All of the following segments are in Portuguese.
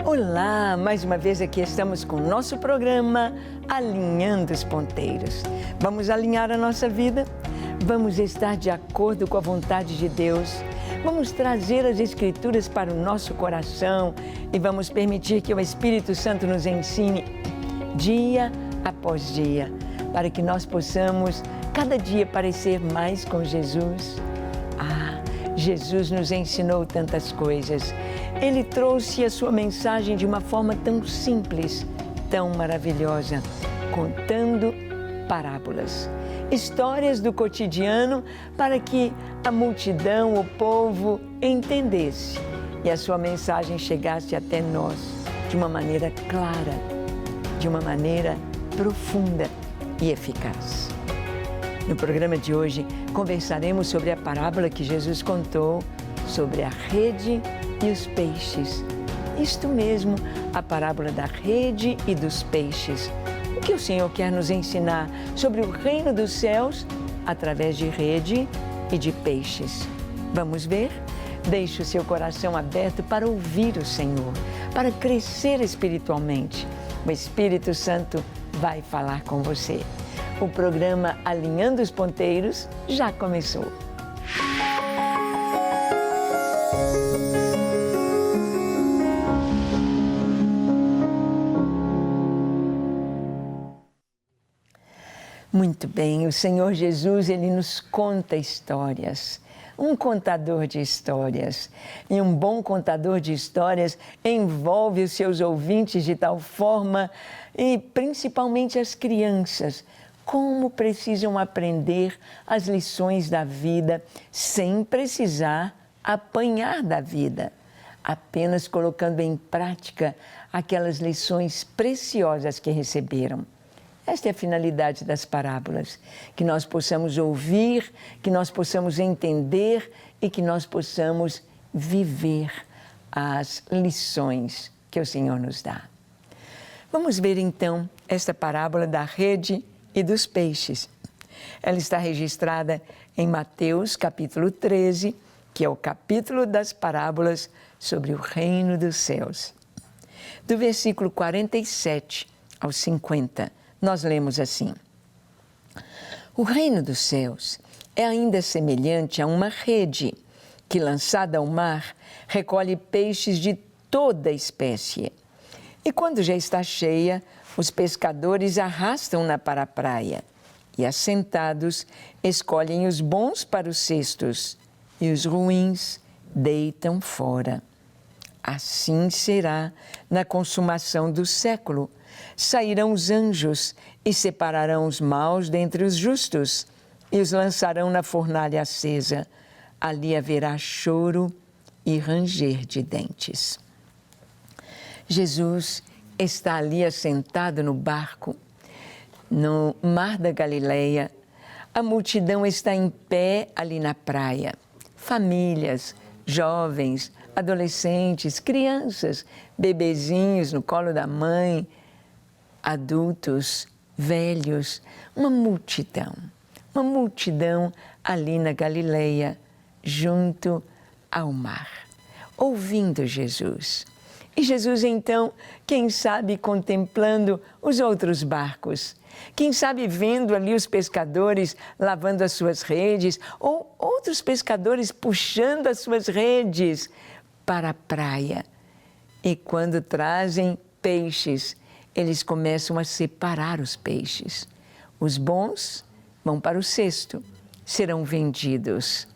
Olá, mais uma vez aqui estamos com o nosso programa Alinhando os Ponteiros. Vamos alinhar a nossa vida? Vamos estar de acordo com a vontade de Deus? Vamos trazer as Escrituras para o nosso coração e vamos permitir que o Espírito Santo nos ensine dia após dia, para que nós possamos cada dia parecer mais com Jesus. Jesus nos ensinou tantas coisas. Ele trouxe a sua mensagem de uma forma tão simples, tão maravilhosa, contando parábolas, histórias do cotidiano para que a multidão, o povo, entendesse e a sua mensagem chegasse até nós de uma maneira clara, de uma maneira profunda e eficaz. No programa de hoje, conversaremos sobre a parábola que Jesus contou sobre a rede e os peixes. Isto mesmo, a parábola da rede e dos peixes. O que o Senhor quer nos ensinar sobre o reino dos céus através de rede e de peixes? Vamos ver? Deixe o seu coração aberto para ouvir o Senhor, para crescer espiritualmente. O Espírito Santo vai falar com você. O programa Alinhando os Ponteiros já começou. Muito bem, o Senhor Jesus, Ele nos conta histórias. Um contador de histórias. E um bom contador de histórias envolve os seus ouvintes de tal forma, e principalmente as crianças, como precisam aprender as lições da vida sem precisar apanhar da vida, apenas colocando em prática aquelas lições preciosas que receberam. Esta é a finalidade das parábolas, que nós possamos ouvir, que nós possamos entender e que nós possamos viver as lições que o Senhor nos dá. Vamos ver então esta parábola da rede e dos peixes. Ela está registrada em Mateus capítulo 13, que é o capítulo das parábolas sobre o reino dos céus. Do versículo 47 ao 50, nós lemos assim: O reino dos céus é ainda semelhante a uma rede que, lançada ao mar, recolhe peixes de toda espécie. E quando já está cheia, os pescadores arrastam-na para a praia e, assentados, escolhem os bons para os cestos e os ruins deitam fora. Assim será na consumação do século. Sairão os anjos e separarão os maus dentre os justos e os lançarão na fornalha acesa. Ali haverá choro e ranger de dentes. Jesus está ali assentado no barco, no mar da Galileia. A multidão está em pé ali na praia. Famílias, jovens, adolescentes, crianças, bebezinhos no colo da mãe, adultos, velhos, uma multidão ali na Galileia, junto ao mar, ouvindo Jesus. E Jesus, então, quem sabe contemplando os outros barcos, quem sabe vendo ali os pescadores lavando as suas redes, ou outros pescadores puxando as suas redes para a praia. E quando trazem peixes, eles começam a separar os peixes. Os bons vão para o cesto, serão vendidos.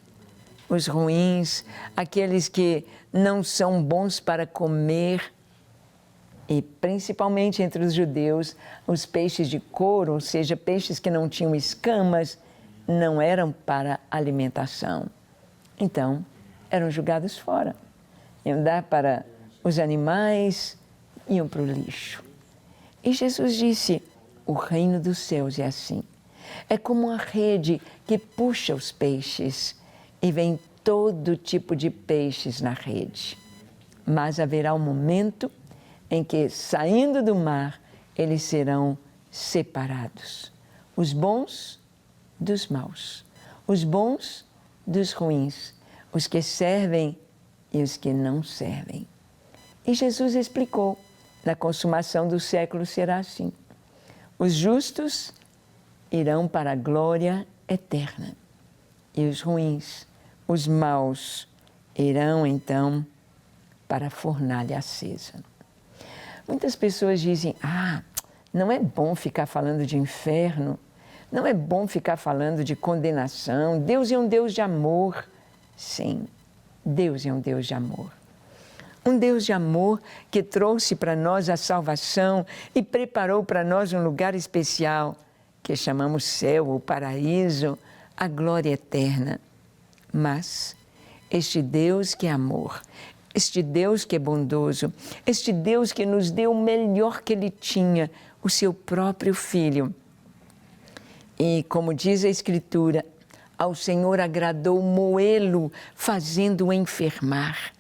Os ruins, aqueles que não são bons para comer, e principalmente entre os judeus, os peixes de couro, ou seja, peixes que não tinham escamas, não eram para alimentação. Então, eram jogados fora. Iam dar para os animais, iam para o lixo. E Jesus disse, o reino dos céus é assim. É como uma rede que puxa os peixes e vem todo tipo de peixes na rede. Mas haverá um momento em que, saindo do mar, eles serão separados. Os bons dos maus, os bons dos ruins, os que servem e os que não servem. E Jesus explicou, na consumação do século será assim. Os justos irão para a glória eterna. E os ruins, os maus, irão então para a fornalha acesa. Muitas pessoas dizem, não é bom ficar falando de inferno, não é bom ficar falando de condenação, Deus é um Deus de amor. Sim, Deus é um Deus de amor. Um Deus de amor que trouxe para nós a salvação e preparou para nós um lugar especial, que chamamos céu, o paraíso, a glória eterna. Mas este Deus que é amor, este Deus que é bondoso, este Deus que nos deu o melhor que Ele tinha, o seu próprio Filho. E como diz a Escritura, ao Senhor agradou moê-lo, fazendo-o enfermar.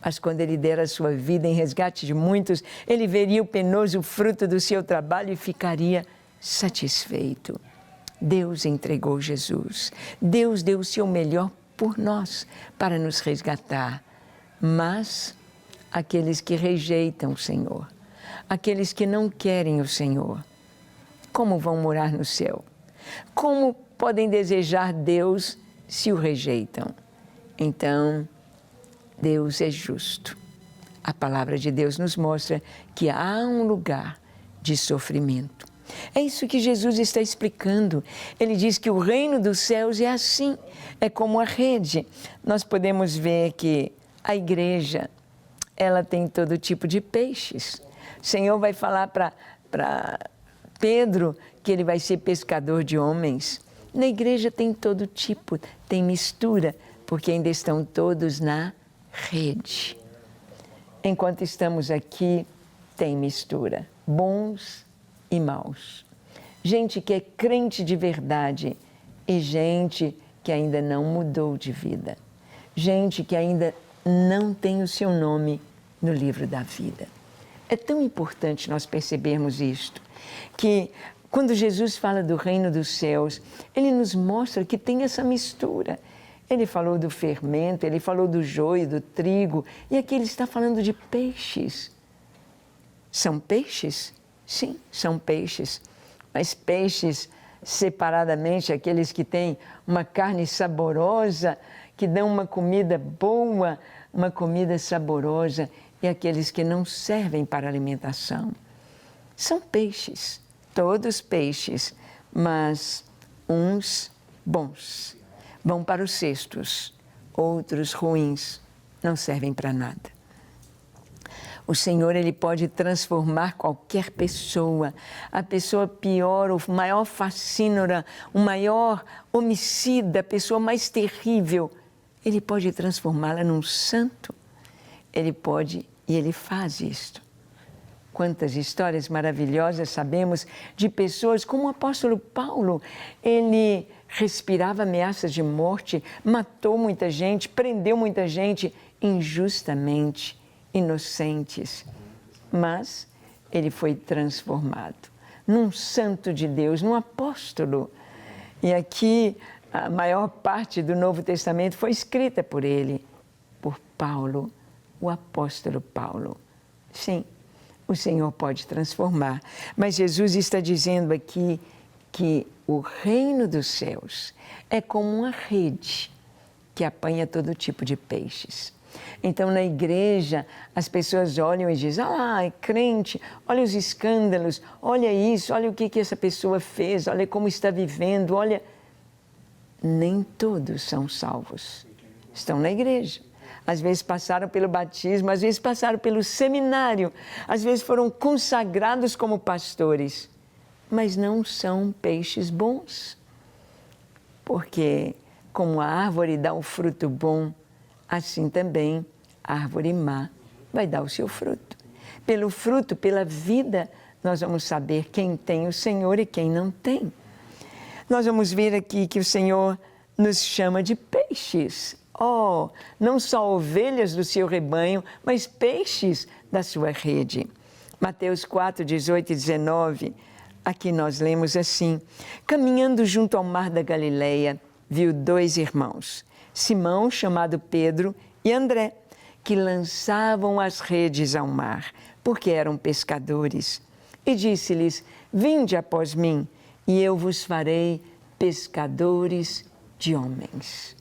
Mas quando Ele der a sua vida em resgate de muitos, Ele veria o penoso fruto do seu trabalho e ficaria satisfeito. Deus entregou Jesus. Deus deu o seu melhor por nós, para nos resgatar. Mas aqueles que rejeitam o Senhor, aqueles que não querem o Senhor, como vão morar no céu? Como podem desejar Deus se o rejeitam? Então, Deus é justo. A palavra de Deus nos mostra que há um lugar de sofrimento. É isso que Jesus está explicando. Ele diz que o reino dos céus é assim, é como a rede. Nós podemos ver que a igreja, ela tem todo tipo de peixes. O Senhor vai falar para Pedro que ele vai ser pescador de homens. Na igreja tem todo tipo, tem mistura, porque ainda estão todos na rede. Enquanto estamos aqui, tem mistura, bons e maus. Gente que é crente de verdade e gente que ainda não mudou de vida. Gente que ainda não tem o seu nome no livro da vida. É tão importante nós percebermos isto, que quando Jesus fala do reino dos céus, Ele nos mostra que tem essa mistura. Ele falou do fermento, Ele falou do joio, do trigo, e aqui Ele está falando de peixes. São peixes? Sim, são peixes. Mas peixes separadamente, aqueles que têm uma carne saborosa, que dão uma comida boa, uma comida saborosa, e aqueles que não servem para alimentação. São peixes, todos peixes, mas uns bons vão para os cestos, outros ruins, não servem para nada. O Senhor, Ele pode transformar qualquer pessoa, a pessoa pior, o maior facínora, o maior homicida, a pessoa mais terrível, Ele pode transformá-la num santo. Ele pode e Ele faz isto. Quantas histórias maravilhosas sabemos de pessoas como o apóstolo Paulo. Ele respirava ameaças de morte, matou muita gente, prendeu muita gente injustamente, inocentes. Mas ele foi transformado num santo de Deus, num apóstolo. E aqui a maior parte do Novo Testamento foi escrita por ele, por Paulo, o apóstolo Paulo. Sim, o Senhor pode transformar. Mas Jesus está dizendo aqui que o reino dos céus é como uma rede que apanha todo tipo de peixes. Então, na igreja, as pessoas olham e dizem, é crente, olha os escândalos, olha isso, olha o que essa pessoa fez, olha como está vivendo, olha... Nem todos são salvos. Estão na igreja. Às vezes passaram pelo batismo, às vezes passaram pelo seminário, às vezes foram consagrados como pastores, mas não são peixes bons. Porque como a árvore dá um fruto bom, assim também a árvore má vai dar o seu fruto. Pelo fruto, pela vida, nós vamos saber quem tem o Senhor e quem não tem. Nós vamos ver aqui que o Senhor nos chama de peixes. Não só ovelhas do seu rebanho, mas peixes da sua rede. Mateus 4, 18 e 19, aqui nós lemos assim: caminhando junto ao mar da Galileia, viu 2 irmãos, Simão, chamado Pedro, e André, que lançavam as redes ao mar, porque eram pescadores. E disse-lhes: vinde após mim, e eu vos farei pescadores de homens.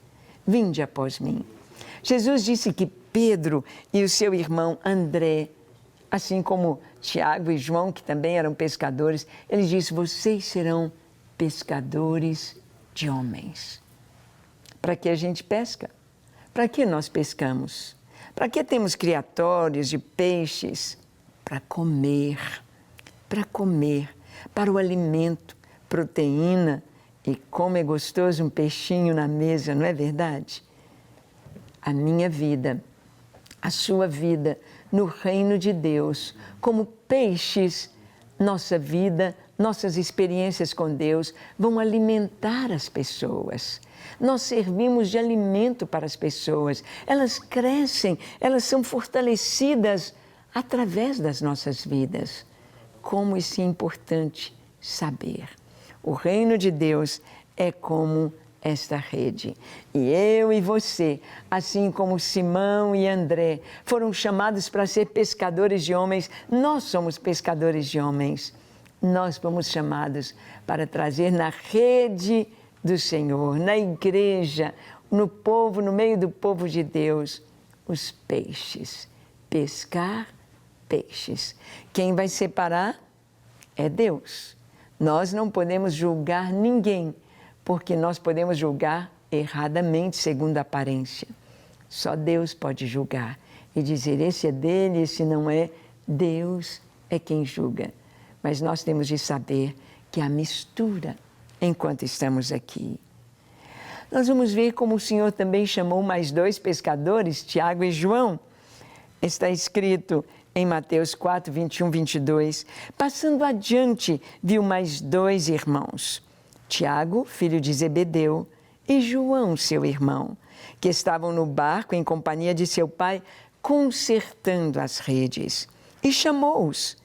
Vinde após mim. Jesus disse que Pedro e o seu irmão André, assim como Tiago e João, que também eram pescadores, ele disse: vocês serão pescadores de homens. Para que a gente pesca? Para que nós pescamos? Para que temos criatórios de peixes? Para comer, para o alimento, proteína. E como é gostoso um peixinho na mesa, não é verdade? A minha vida, a sua vida no reino de Deus, como peixes, nossa vida, nossas experiências com Deus vão alimentar as pessoas. Nós servimos de alimento para as pessoas. Elas crescem, elas são fortalecidas através das nossas vidas. Como isso é importante saber. O reino de Deus é como esta rede. E eu e você, assim como Simão e André, foram chamados para ser pescadores de homens. Nós somos pescadores de homens. Nós fomos chamados para trazer na rede do Senhor, na igreja, no povo, no meio do povo de Deus, os peixes. Pescar peixes. Quem vai separar é Deus. Nós não podemos julgar ninguém, porque nós podemos julgar erradamente, segundo a aparência. Só Deus pode julgar e dizer: esse é dele, esse não é. Deus é quem julga. Mas nós temos de saber que há mistura enquanto estamos aqui. Nós vamos ver como o Senhor também chamou mais 2 pescadores, Tiago e João. Está escrito em Mateus 4, 21, 22. Passando adiante, viu mais 2 irmãos, Tiago, filho de Zebedeu, e João, seu irmão, que estavam no barco em companhia de seu pai, consertando as redes. E chamou-os.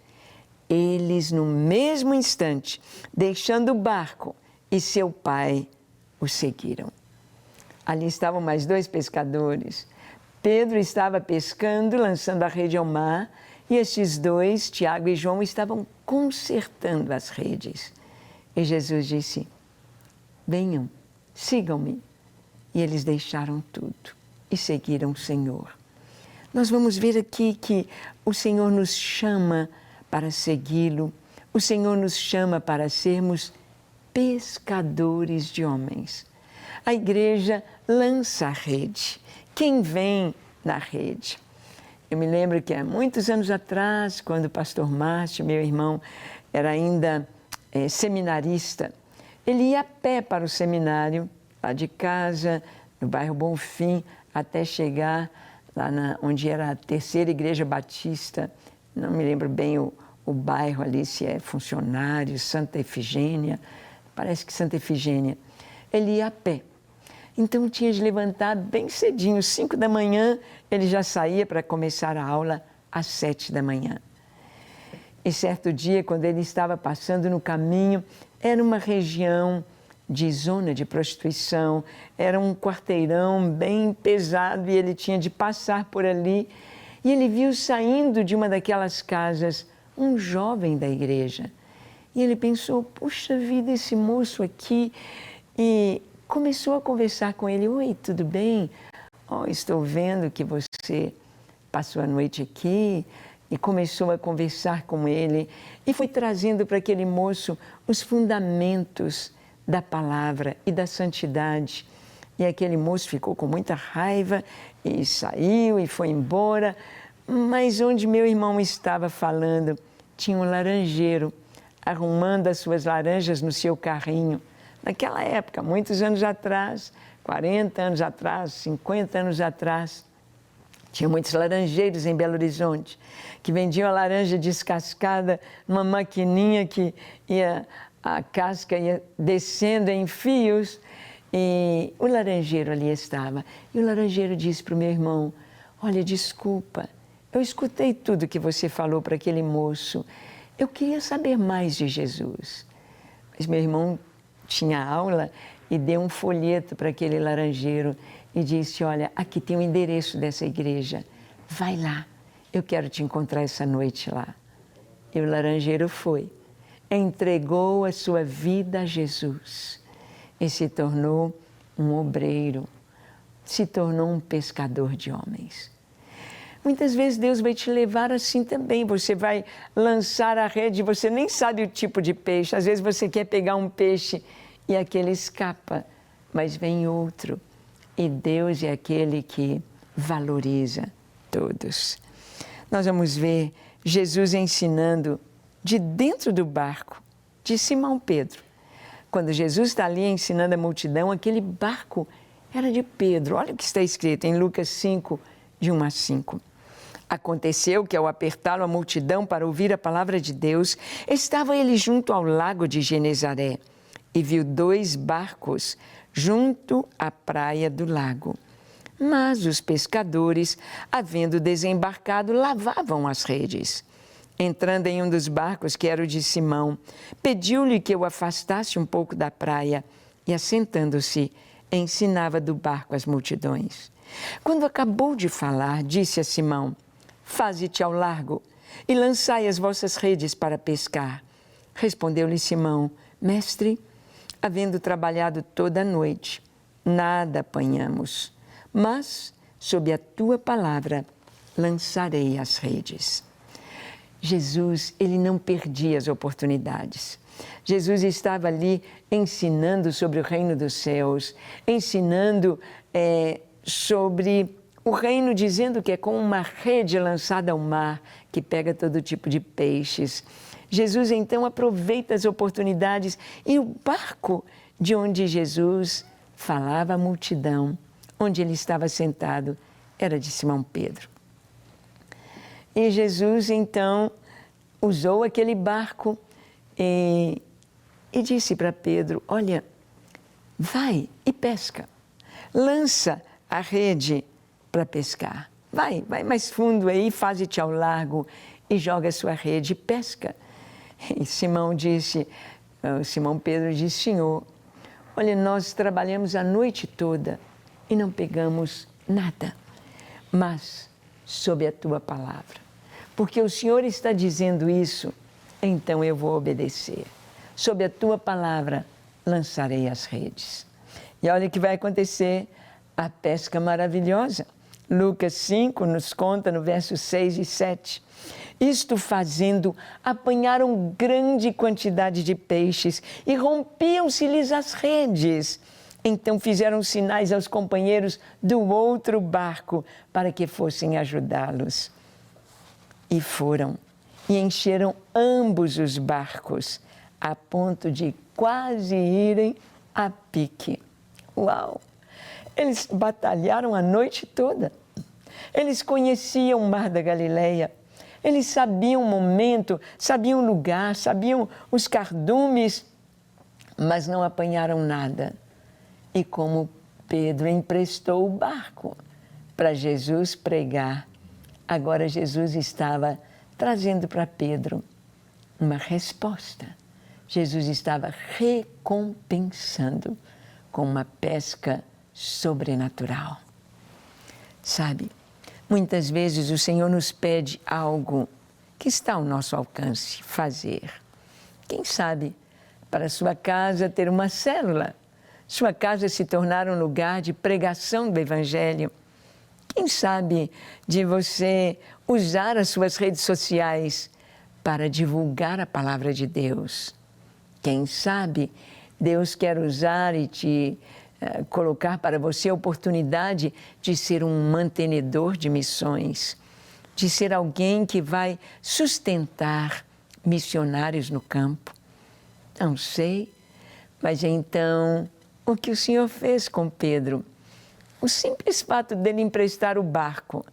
Eles, no mesmo instante, deixando o barco, e seu pai o seguiram. Ali estavam mais 2 pescadores. Pedro estava pescando, lançando a rede ao mar, e estes 2, Tiago e João, estavam consertando as redes. E Jesus disse: venham, sigam-me. E eles deixaram tudo e seguiram o Senhor. Nós vamos ver aqui que o Senhor nos chama para segui-lo, o Senhor nos chama para sermos pescadores de homens. A igreja lança a rede. Quem vem na rede? Eu me lembro que há muitos anos atrás, quando o pastor Márcio, meu irmão, era ainda seminarista, ele ia a pé para o seminário, lá de casa, no bairro Bonfim, até chegar lá onde era a terceira igreja batista, não me lembro bem o bairro ali, se é Funcionário, Santa Efigênia, parece que Santa Efigênia. Ele ia a pé. Então tinha de levantar bem cedinho, 5 da manhã, ele já saía para começar a aula às 7 da manhã. E certo dia, quando ele estava passando no caminho, era uma região de zona de prostituição, era um quarteirão bem pesado e ele tinha de passar por ali. E ele viu saindo de uma daquelas casas um jovem da igreja. E ele pensou: puxa vida, esse moço aqui. E começou a conversar com ele: oi, tudo bem? Oh, estou vendo que você passou a noite aqui. E começou a conversar com ele e foi trazendo para aquele moço os fundamentos da palavra e da santidade. E aquele moço ficou com muita raiva e saiu e foi embora. Mas onde meu irmão estava falando, tinha um laranjeiro arrumando as suas laranjas no seu carrinho. Naquela época, muitos anos atrás, 40 anos atrás, 50 anos atrás, tinha muitos laranjeiros em Belo Horizonte que vendiam a laranja descascada numa maquininha que a casca ia descendo em fios e o laranjeiro ali estava. E o laranjeiro disse para o meu irmão: olha, desculpa, eu escutei tudo que você falou para aquele moço. Eu queria saber mais de Jesus. Mas meu irmão tinha aula e deu um folheto para aquele laranjeiro e disse: olha, aqui tem o endereço dessa igreja. vai lá, eu quero te encontrar essa noite lá. E o laranjeiro foi, entregou a sua vida a Jesus e se tornou um obreiro, se tornou um pescador de homens. Muitas vezes Deus vai te levar assim também. Você vai lançar a rede, você nem sabe o tipo de peixe. Às vezes você quer pegar um peixe e aquele escapa, mas vem outro. E Deus é aquele que valoriza todos. Nós vamos ver Jesus ensinando de dentro do barco de Simão Pedro. Quando Jesus está ali ensinando a multidão, aquele barco era de Pedro. Olha o que está escrito em Lucas 5, de 1 a 5. Aconteceu que, ao apertá-lo a multidão para ouvir a palavra de Deus, estava ele junto ao lago de Genezaré e viu 2 barcos junto à praia do lago. Mas os pescadores, havendo desembarcado, lavavam as redes. Entrando em um dos barcos, que era o de Simão, pediu-lhe que o afastasse um pouco da praia e, assentando-se, ensinava do barco as multidões. Quando acabou de falar, disse a Simão: faze-te ao largo e lançai as vossas redes para pescar. Respondeu-lhe Simão: mestre, havendo trabalhado toda a noite, nada apanhamos, mas, sob a tua palavra, lançarei as redes. Jesus, ele não perdia as oportunidades. Jesus estava ali ensinando sobre o reino dos céus, ensinando sobre o reino, dizendo que é como uma rede lançada ao mar que pega todo tipo de peixes. Jesus, então, aproveita as oportunidades e o barco de onde Jesus falava à multidão, onde ele estava sentado, era de Simão Pedro. E Jesus, então, usou aquele barco e disse para Pedro: olha, vai e pesca, lança a rede para pescar. Vai mais fundo aí, faze-te ao largo e joga a sua rede e pesca. E Simão Pedro disse: Senhor, olha, nós trabalhamos a noite toda e não pegamos nada, mas sob a tua palavra. Porque o Senhor está dizendo isso, então eu vou obedecer. Sob a tua palavra lançarei as redes. E olha o que vai acontecer, a pesca maravilhosa. Lucas 5 nos conta no verso 6 e 7. Isto fazendo, apanharam grande quantidade de peixes e rompiam-se-lhes as redes. Então fizeram sinais aos companheiros do outro barco para que fossem ajudá-los. E foram, e encheram ambos os barcos, a ponto de quase irem a pique. Uau! Eles batalharam a noite toda. Eles conheciam o Mar da Galileia. Eles sabiam o momento, sabiam o lugar, sabiam os cardumes, mas não apanharam nada. E como Pedro emprestou o barco para Jesus pregar, agora Jesus estava trazendo para Pedro uma resposta. Jesus estava recompensando com uma pesca sobrenatural. Sabe, muitas vezes o Senhor nos pede algo que está ao nosso alcance fazer. Quem sabe, para sua casa ter uma célula, sua casa se tornar um lugar de pregação do Evangelho. Quem sabe de você usar as suas redes sociais para divulgar a palavra de Deus. Quem sabe Deus quer usar e te colocar para você a oportunidade de ser um mantenedor de missões, de ser alguém que vai sustentar missionários no campo. Não sei, mas então o que o Senhor fez com Pedro? O simples fato dele emprestar o barco,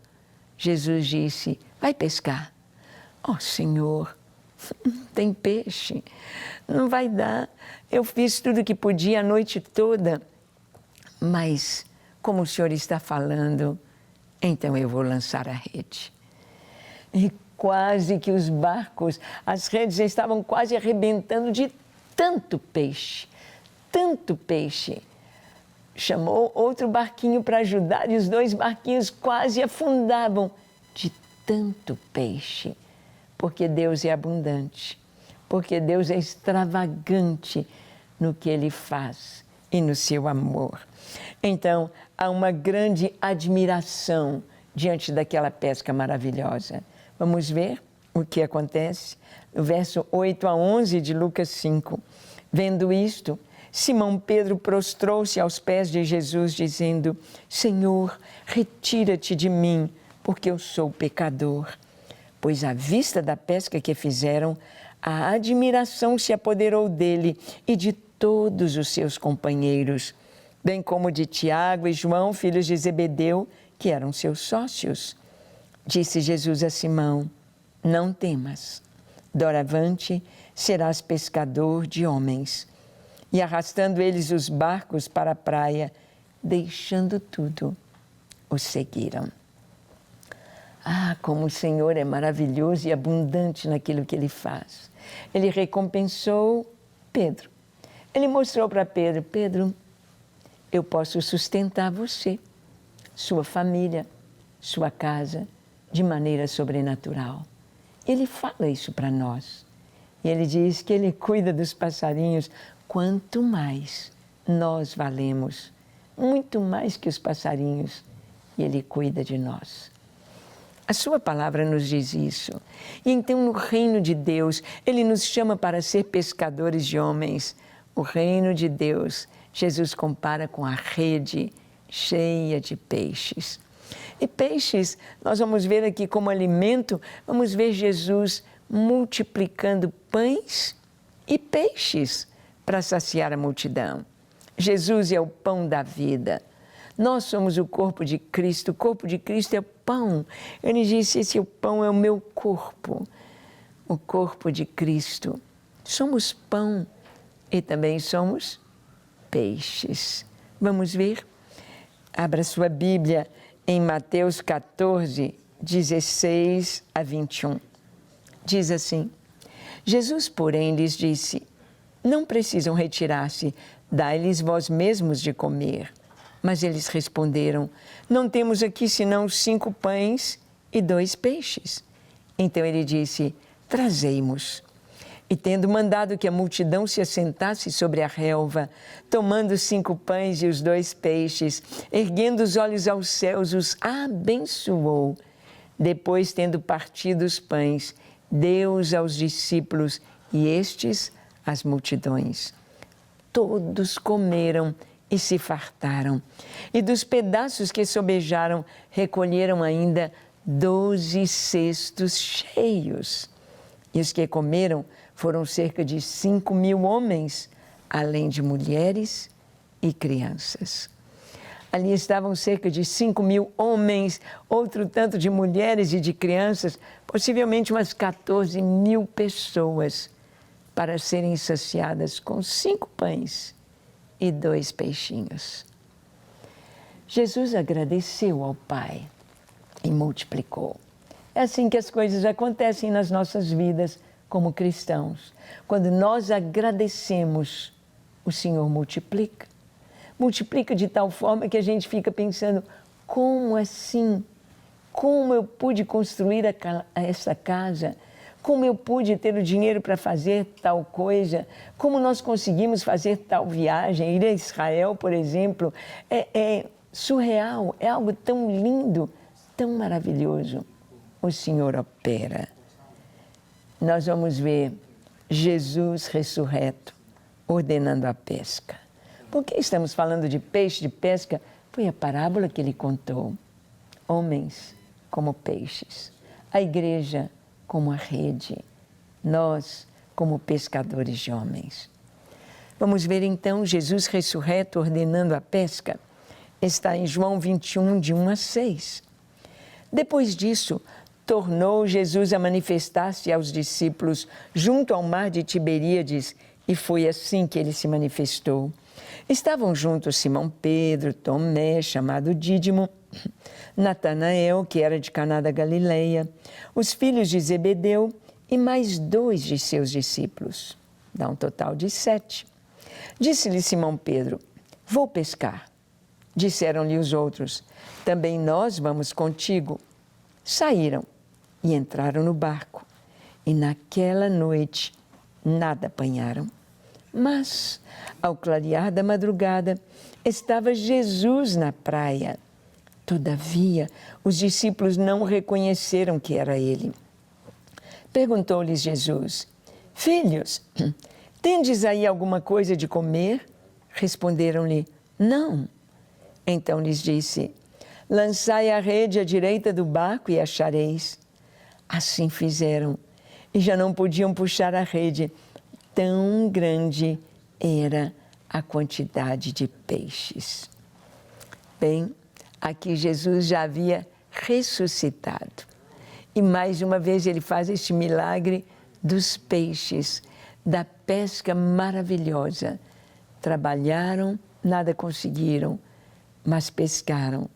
Jesus disse: vai pescar. Oh, Senhor, não tem peixe, não vai dar. Eu fiz tudo o que podia a noite toda, mas como o Senhor está falando, então eu vou lançar a rede. E quase que os barcos, as redes estavam quase arrebentando de tanto peixe, tanto peixe. Chamou outro barquinho para ajudar e os 2 barquinhos quase afundavam. de tanto peixe, porque Deus é abundante, porque Deus é extravagante no que Ele faz e no seu amor. Então, há uma grande admiração diante daquela pesca maravilhosa. Vamos ver o que acontece? No verso 8 a 11 de Lucas 5. Vendo isto, Simão Pedro prostrou-se aos pés de Jesus, dizendo: Senhor, retira-te de mim, porque eu sou pecador. Pois à vista da pesca que fizeram, a admiração se apoderou dele e de todos os seus companheiros, bem como de Tiago e João, filhos de Zebedeu, que eram seus sócios. Disse Jesus a Simão: Não temas, doravante serás pescador de homens. E arrastando eles os barcos para a praia, deixando tudo, o seguiram. Ah, como o Senhor é maravilhoso e abundante naquilo que Ele faz. Ele recompensou Pedro. Ele mostrou para Pedro: Pedro, eu posso sustentar você, sua família, sua casa, de maneira sobrenatural. Ele fala isso para nós. E Ele diz que Ele cuida dos passarinhos, quanto mais nós valemos, muito mais que os passarinhos, e Ele cuida de nós. A sua palavra nos diz isso. E então, no reino de Deus, Ele nos chama para ser pescadores de homens. O reino de Deus, Jesus compara com a rede cheia de peixes. E peixes, nós vamos ver aqui como alimento, vamos ver Jesus multiplicando pães e peixes para saciar a multidão. Jesus é o pão da vida. Nós somos o corpo de Cristo. O corpo de Cristo é o pão. Ele disse: esse pão é o meu corpo. O corpo de Cristo. Somos pão e também somos peixes. Vamos ver? Abra sua Bíblia em Mateus 14, 16 a 21. Diz assim: Jesus, porém, lhes disse: Não precisam retirar-se, dai-lhes vós mesmos de comer. Mas eles responderam: Não temos aqui senão 5 pães e 2 peixes. Então ele disse: Trazei-mos. E tendo mandado que a multidão se assentasse sobre a relva, tomando os 5 pães e os 2 peixes, erguendo os olhos aos céus, os abençoou. Depois, tendo partido os pães, deu-os aos discípulos e estes às multidões. Todos comeram e se fartaram. E dos pedaços que sobejaram, recolheram ainda 12 cestos cheios. E os que comeram foram cerca de 5.000 homens, além de mulheres e crianças. Ali estavam cerca de 5.000 homens, outro tanto de mulheres e de crianças, possivelmente umas 14.000 pessoas, para serem saciadas com 5 pães e 2 peixinhos. Jesus agradeceu ao Pai e multiplicou. É assim que as coisas acontecem nas nossas vidas como cristãos. Quando nós agradecemos, o Senhor multiplica. Multiplica de tal forma que a gente fica pensando: como assim? Como eu pude construir essa casa? Como eu pude ter o dinheiro para fazer tal coisa? Como nós conseguimos fazer tal viagem? Ir a Israel, por exemplo, é surreal, é algo tão lindo, tão maravilhoso. O Senhor opera. Nós vamos ver Jesus ressurreto ordenando a pesca. Por que estamos falando de peixe, de pesca? Foi a parábola que ele contou. Homens como peixes, a igreja como a rede, nós como pescadores de homens. Vamos ver então Jesus ressurreto ordenando a pesca. Está em João 21, de 1 a 6. Depois disso, tornou Jesus a manifestar-se aos discípulos junto ao mar de Tiberíades, e foi assim que ele se manifestou. Estavam juntos Simão Pedro, Tomé, chamado Dídimo, Natanael, que era de Caná da Galileia, os filhos de Zebedeu e mais 2 de seus discípulos. Dá um total de 7. Disse-lhe Simão Pedro: Vou pescar. Disseram-lhe os outros: Também nós vamos contigo. Saíram e entraram no barco, e naquela noite nada apanharam. Mas, ao clarear da madrugada, estava Jesus na praia. Todavia, os discípulos não reconheceram que era ele. Perguntou-lhes Jesus: Filhos, tendes aí alguma coisa de comer? Responderam-lhe: Não. Então lhes disse: Lançai a rede à direita do barco e achareis. Assim fizeram, e já não podiam puxar a rede, tão grande era a quantidade de peixes. Bem, aqui Jesus já havia ressuscitado. E mais uma vez ele faz este milagre dos peixes, da pesca maravilhosa. Trabalharam, nada conseguiram, mas pescaram.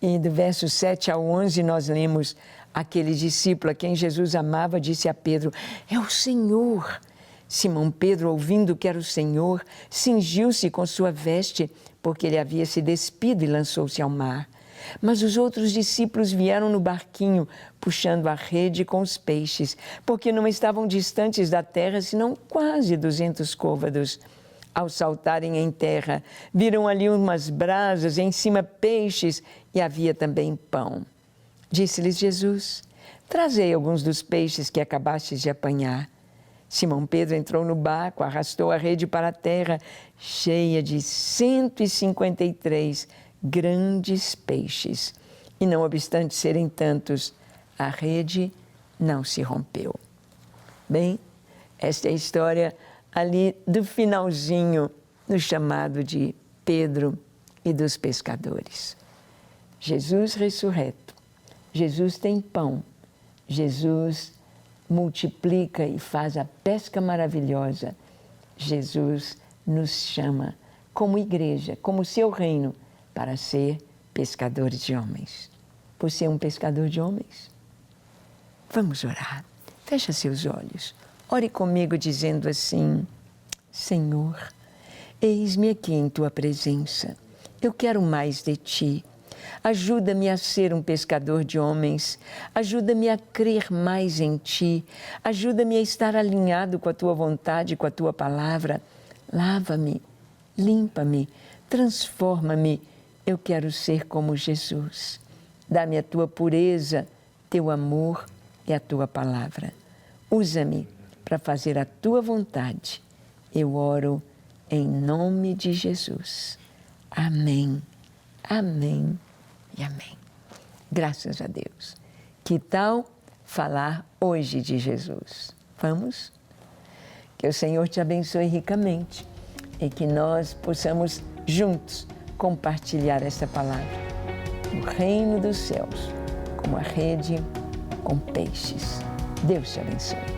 E do verso 7 ao 11 nós lemos: aquele discípulo a quem Jesus amava disse a Pedro: É o Senhor. Simão Pedro, ouvindo que era o Senhor, cingiu-se com sua veste, porque ele havia se despido, e lançou-se ao mar. Mas os outros discípulos vieram no barquinho, puxando a rede com os peixes, porque não estavam distantes da terra, senão quase 200 côvados. Ao saltarem em terra, viram ali umas brasas, em cima peixes, e havia também pão. Disse-lhes Jesus: Trazei alguns dos peixes que acabastes de apanhar. Simão Pedro entrou no barco, arrastou a rede para a terra, cheia de 153 grandes peixes. E não obstante serem tantos, a rede não se rompeu. Bem, esta é a história ali do finalzinho, no chamado de Pedro e dos pescadores. Jesus ressurreto, Jesus tem pão, Jesus multiplica e faz a pesca maravilhosa. Jesus nos chama como igreja, como seu reino, para ser pescadores de homens. Você é um pescador de homens? Vamos orar. Fecha seus olhos. Ore comigo dizendo assim: Senhor, eis-me aqui em Tua presença. Eu quero mais de Ti. Ajuda-me a ser um pescador de homens. Ajuda-me a crer mais em Ti. Ajuda-me a estar alinhado com a Tua vontade, com a Tua palavra. Lava-me, limpa-me, transforma-me. Eu quero ser como Jesus. Dá-me a Tua pureza, Teu amor e a Tua palavra. Usa-me para fazer a Tua vontade. Eu oro em nome de Jesus. Amém, amém e amém. Graças a Deus. Que tal falar hoje de Jesus? Vamos? Que o Senhor te abençoe ricamente e que nós possamos juntos compartilhar esta palavra. O reino dos céus, como a rede com peixes. Deus te abençoe.